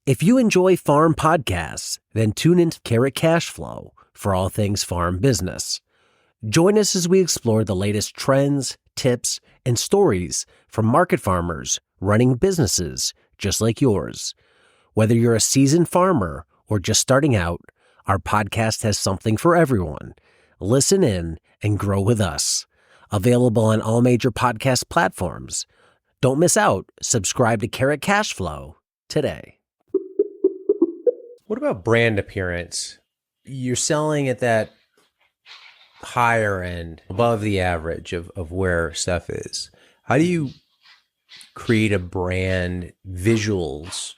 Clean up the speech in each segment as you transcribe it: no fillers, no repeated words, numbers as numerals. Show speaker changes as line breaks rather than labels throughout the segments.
If you enjoy farm podcasts, then tune into Carrot Cash Flow for all things farm business. Join us as we explore the latest trends, tips, and stories from market farmers running businesses just like yours. Whether you're a seasoned farmer or just starting out, our podcast has something for everyone. Listen in and grow with us. Available on all major podcast platforms. Don't miss out. Subscribe to Carrot Cash Flow today. What about brand appearance? You're selling at that higher end, above the average of where stuff is. How do you create a brand visuals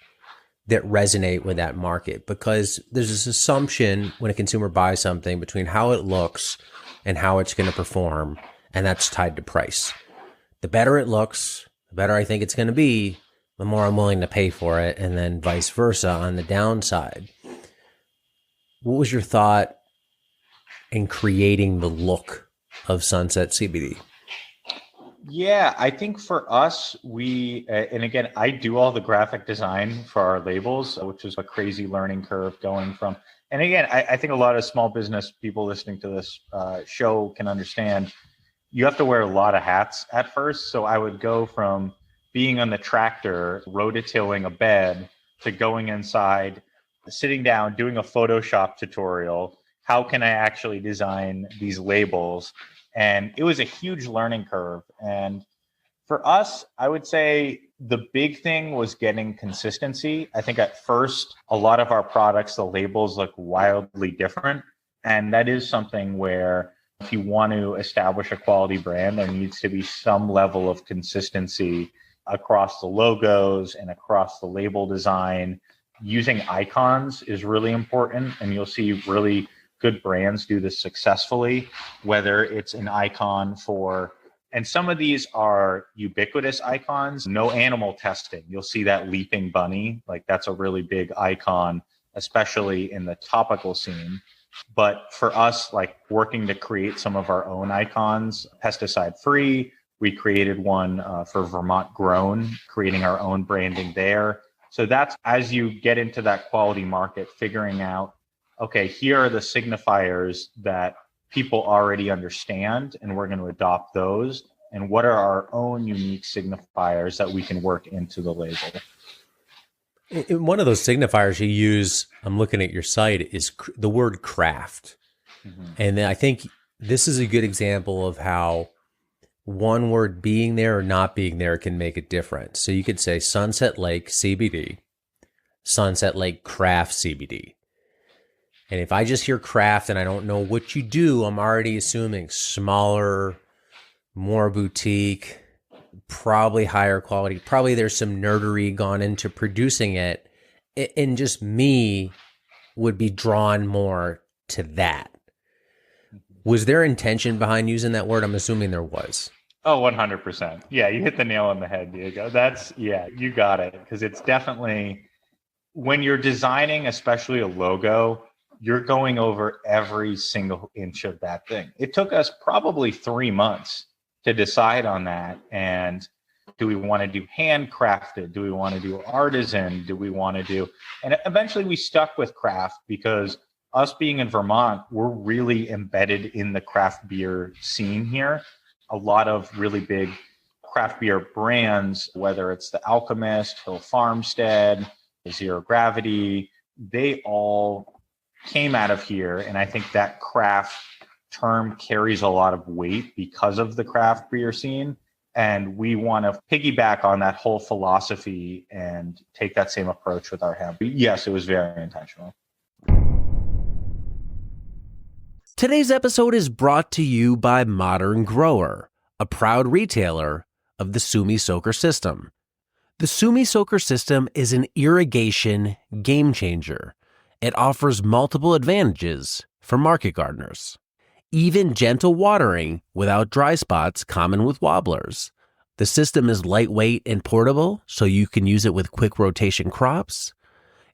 that resonate with that market? Because there's this assumption when a consumer buys something between how it looks and how it's going to perform, and that's tied to price. The better it looks, the better I think it's going to be, the more I'm willing to pay for it, and then vice versa on the downside. What was your thought in creating the look of Sunset CBD?
Yeah, I think for us, and again, I do all the graphic design for our labels, which is a crazy learning curve going from, and again, I think a lot of small business people listening to this show can understand you have to wear a lot of hats at first. So I would go from being on the tractor, rototilling a bed, to going inside, sitting down, doing a Photoshop tutorial. How can I actually design these labels? And it was a huge learning curve. And for us, I would say the big thing was getting consistency. I think at first, a lot of our products, the labels look wildly different. And that is something where if you want to establish a quality brand, there needs to be some level of consistency across the logos and across the label design. Using icons is really important, and you'll see really good brands do this successfully, whether it's an icon for, and some of these are ubiquitous icons, no animal testing. You'll see that leaping bunny, like that's a really big icon, especially in the topical scene. But for us, like working to create some of our own icons, pesticide free, we created one for Vermont grown, creating our own branding there. So that's as you get into that quality market, figuring out, okay, here are the signifiers that people already understand, and we're going to adopt those. And what are our own unique signifiers that we can work into the label?
One of those signifiers you use, I'm looking at your site, is the word craft. Mm-hmm. And I think this is a good example of how one word being there or not being there can make a difference. So you could say Sunset Lake CBD, Sunset Lake Craft CBD. And if I just hear craft and I don't know what you do, I'm already assuming smaller, more boutique, probably higher quality. Probably there's some nerdery gone into producing it. And just me would be drawn more to that. Was there intention behind using that word? I'm assuming there was.
Oh, 100%. Yeah, you hit the nail on the head, Diego. You got it. Because it's definitely, when you're designing, especially a logo, you're going over every single inch of that thing. It took us probably 3 months to decide on that. And do we want to do handcrafted? Do we want to do artisan? Do we want to do, and eventually we stuck with craft because us being in Vermont, we're really embedded in the craft beer scene here. A lot of really big craft beer brands, whether it's the Alchemist, Hill Farmstead, Zero Gravity, they all came out of here. And I think that craft term carries a lot of weight because of the craft beer scene. And we want to piggyback on that whole philosophy and take that same approach with our hemp. Yes, it was very intentional.
Today's episode is brought to you by Modern Grower, a proud retailer of the Sumi Soaker system. The Sumi Soaker system is an irrigation game changer. It offers multiple advantages for market gardeners. Even gentle watering without dry spots common with wobblers. The system is lightweight and portable, so you can use it with quick rotation crops.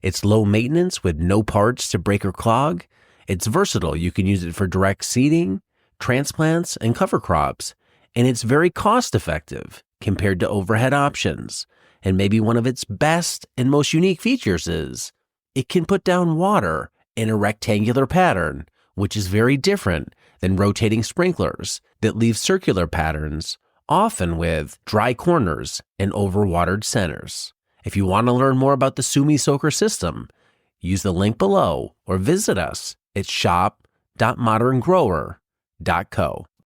It's low maintenance with no parts to break or clog. It's versatile. You can use it for direct seeding, transplants, and cover crops. And it's very cost effective compared to overhead options. And maybe one of its best and most unique features is it can put down water in a rectangular pattern, which is very different than rotating sprinklers that leave circular patterns, often with dry corners and overwatered centers. If you want to learn more about the Sumi Soaker system, use the link below or visit us at shop.moderngrower.co.